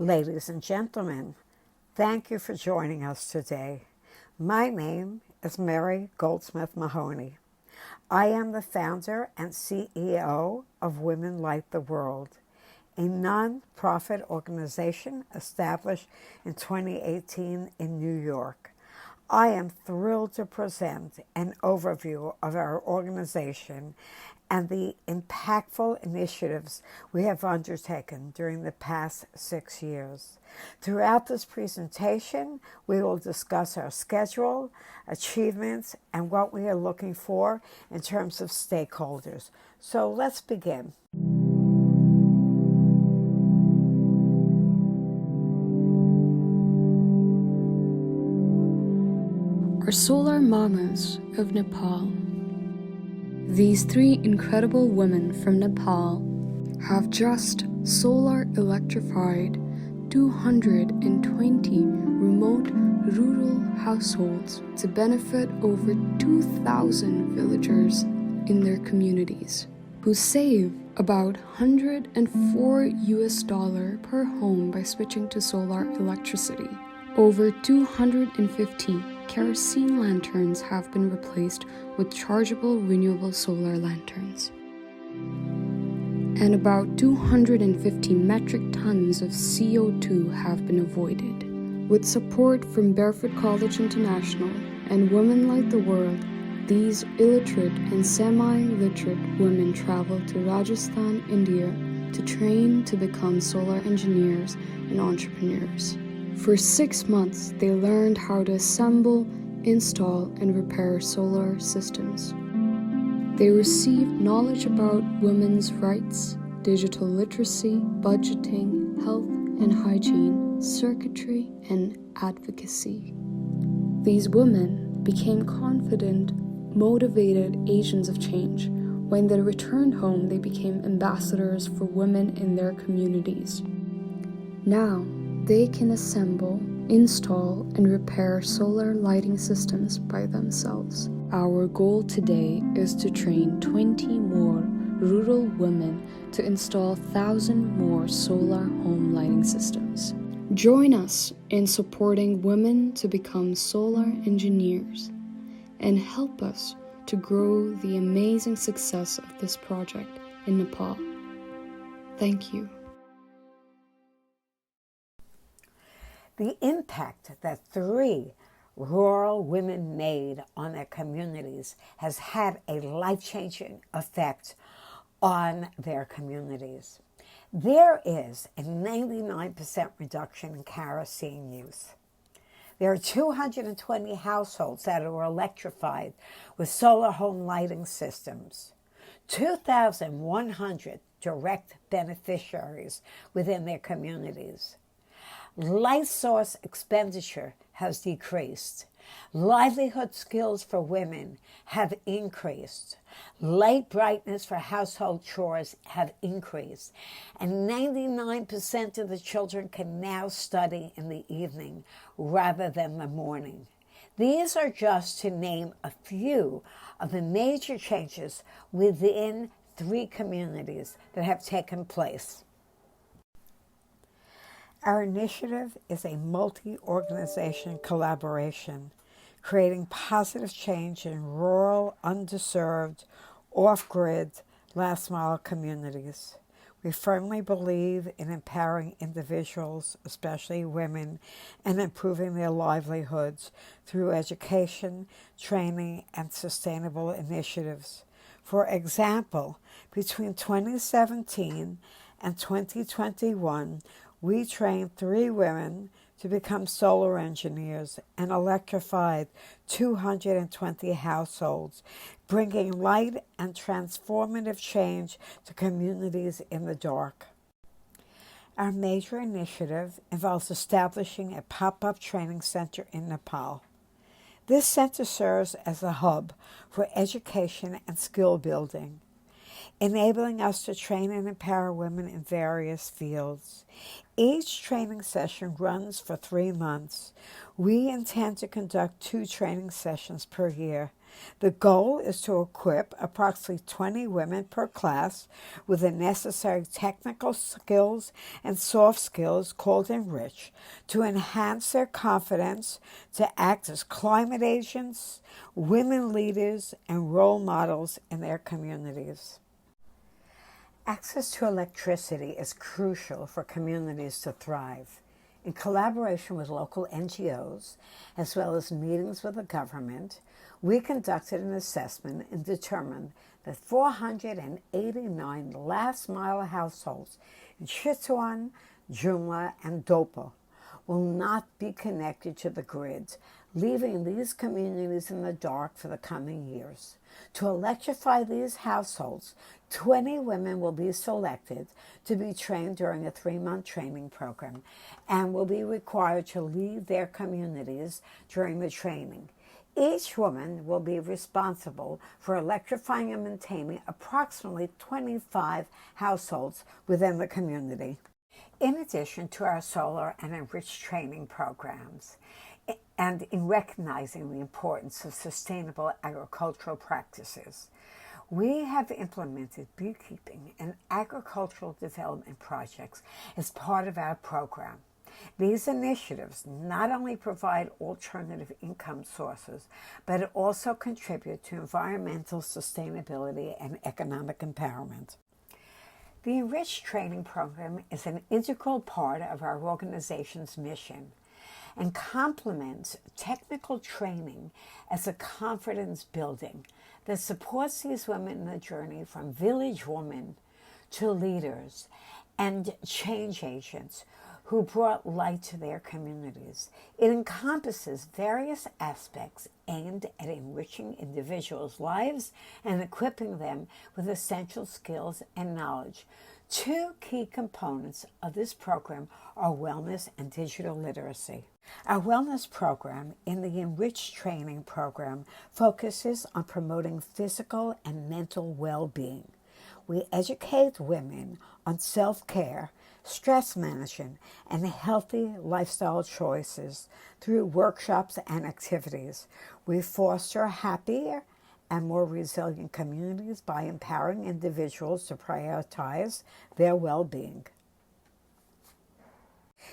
Ladies and gentlemen, thank you for joining us today. My name is Mary Goldsmith Mahoney. I am the founder and CEO of Women Light the World, a non-profit organization established in 2018 in New York. I am thrilled to present an overview of our organization and the impactful initiatives we have undertaken during the past 6 years. Throughout this presentation, we will discuss our schedule, achievements, and what we are looking for in terms of stakeholders. So let's begin. Are solar mamas of Nepal. These three incredible women from Nepal have just solar electrified 220 remote rural households to benefit over 2,000 villagers in their communities, who save about $104 per home by switching to solar electricity. Over 250 kerosene lanterns have been replaced with chargeable renewable solar lanterns. And about 250 metric tons of CO2 have been avoided. With support from Barefoot College International and Women Light the World, these illiterate and semi-literate women travel to Rajasthan, India to train to become solar engineers and entrepreneurs. For 6 months, they learned how to assemble, install, and repair solar systems. They received knowledge about women's rights, digital literacy, budgeting, health and hygiene, circuitry, and advocacy. These women became confident, motivated agents of change. When they returned home, they became ambassadors for women in their communities. Now, they can assemble, install, and repair solar lighting systems by themselves. Our goal today is to train 20 more rural women to install 1,000 more solar home lighting systems. Join us in supporting women to become solar engineers and help us to grow the amazing success of this project in Nepal. Thank you. The impact that 3 rural women made on their communities has had a life-changing effect on their communities. There is a 99% reduction in kerosene use. There are 220 households that are electrified with solar home lighting systems, 2,100 direct beneficiaries within their communities. Light source expenditure has decreased. Livelihood skills for women have increased. Light brightness for household chores have increased. And 99% of the children can now study in the evening rather than the morning. These are just to name a few of the major changes within 3 communities that have taken place. Our initiative is a multi-organization collaboration, creating positive change in rural, underserved, off-grid, last-mile communities. We firmly believe in empowering individuals, especially women, and improving their livelihoods through education, training, and sustainable initiatives. For example, between 2017 and 2021, we trained 3 women to become solar engineers and electrified 220 households, bringing light and transformative change to communities in the dark. Our major initiative involves establishing a pop-up training center in Nepal. This center serves as a hub for education and skill building, enabling us to train and empower women in various fields. Each training session runs for 3 months. We intend to conduct 2 training sessions per year The goal is to equip approximately 20 women per class with the necessary technical skills and soft skills called Enrich to enhance their confidence to act as climate agents, women leaders, and role models in their communities. Access to electricity is crucial for communities to thrive. In collaboration with local NGOs, as well as meetings with the government, we conducted an assessment and determined that 489 last-mile households in Chitwan, Jumla, and Dopa will not be connected to the grids, leaving these communities in the dark for the coming years. To electrify these households, 20 women will be selected to be trained during a 3-month training program and will be required to leave their communities during the training. Each woman will be responsible for electrifying and maintaining approximately 25 households within the community. In addition to our solar and enriched training programs, and in recognizing the importance of sustainable agricultural practices, we have implemented beekeeping and agricultural development projects as part of our program. These initiatives not only provide alternative income sources, but also contribute to environmental sustainability and economic empowerment. The Enriched Training Program is an integral part of our organization's mission and complements technical training as a confidence building that supports these women in the journey from village women to leaders and change agents who brought light to their communities. It encompasses various aspects aimed at enriching individuals' lives and equipping them with essential skills and knowledge. Two key components of this program are wellness and digital literacy. Our wellness program in the Enriched Training Program focuses on promoting physical and mental well-being. We educate women on self-care, stress management, and healthy lifestyle choices through workshops and activities. We foster happier and more resilient communities by empowering individuals to prioritize their well-being.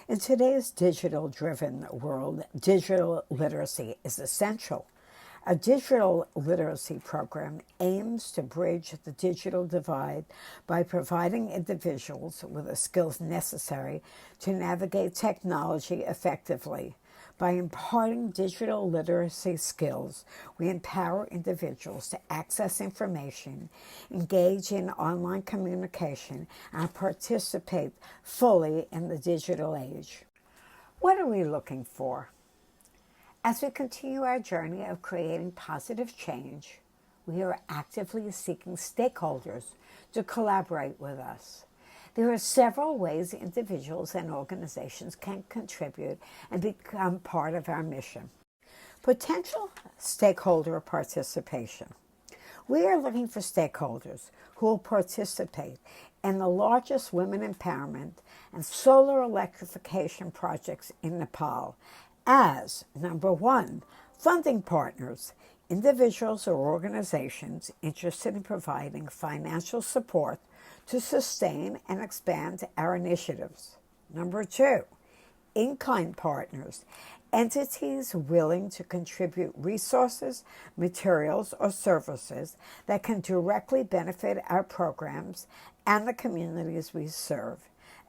In today's digital-driven world, digital literacy is essential. A digital literacy program aims to bridge the digital divide by providing individuals with the skills necessary to navigate technology effectively. By imparting digital literacy skills, we empower individuals to access information, engage in online communication, and participate fully in the digital age. What are we looking for? As we continue our journey of creating positive change, we are actively seeking stakeholders to collaborate with us. There are several ways individuals and organizations can contribute and become part of our mission. Potential stakeholder participation. We are looking for stakeholders who will participate in the largest women empowerment and solar electrification projects in Nepal as, number one, funding partners, individuals or organizations interested in providing financial support to sustain and expand our initiatives. Number two, in-kind partners, entities willing to contribute resources, materials, or services that can directly benefit our programs and the communities we serve.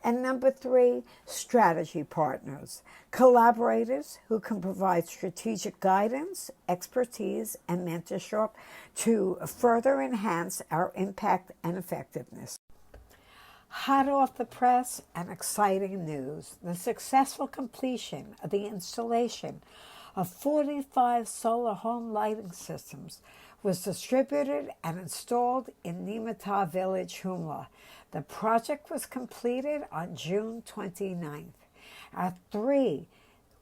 And number three, strategy partners, collaborators who can provide strategic guidance, expertise, and mentorship to further enhance our impact and effectiveness. Hot off the press and exciting news, the successful completion of the installation of 45 solar home lighting systems was distributed and installed in Nimata Village, Humla. The project was completed on June 29th. Our 3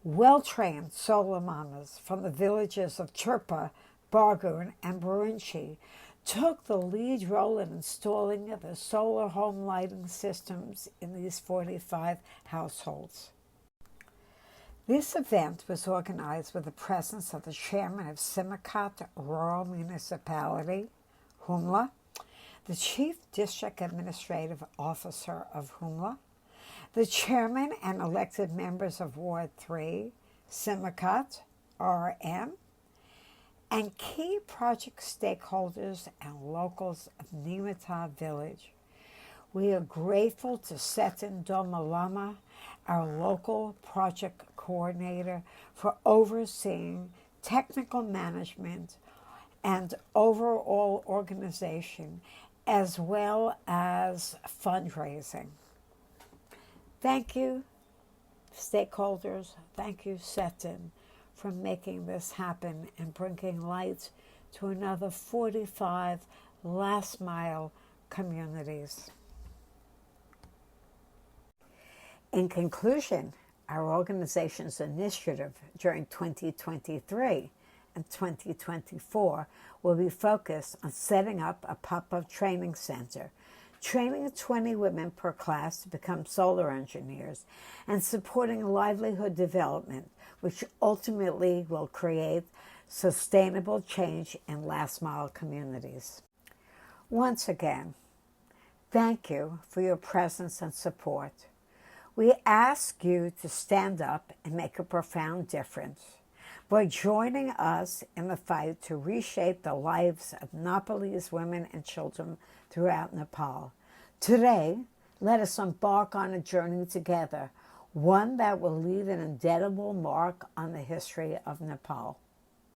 well-trained solar mamas from the villages of Chirpa, Bargoon, and Burinchi took the lead role in installing the solar home lighting systems in these 45 households. This event was organized with the presence of the chairman of Simicot Rural Municipality, Humla, the chief district administrative officer of Humla, the chairman and elected members of Ward 3, Simicot, RM, and key project stakeholders and locals of Nimata Village. We are grateful to Seton Domalama, our local project coordinator, for overseeing technical management and overall organization, as well as fundraising. Thank you, stakeholders. Thank you, Seton, for making this happen and bringing light to another 45 last mile communities. In conclusion, our organization's initiative during 2023 and 2024 will be focused on setting up a pop-up training center, training 20 women per class to become solar engineers, and supporting livelihood development, which ultimately will create sustainable change in last-mile communities. Once again, thank you for your presence and support. We ask you to stand up and make a profound difference by joining us in the fight to reshape the lives of Nepalese women and children throughout Nepal. Today, let us embark on a journey together, one that will leave an indelible mark on the history of Nepal.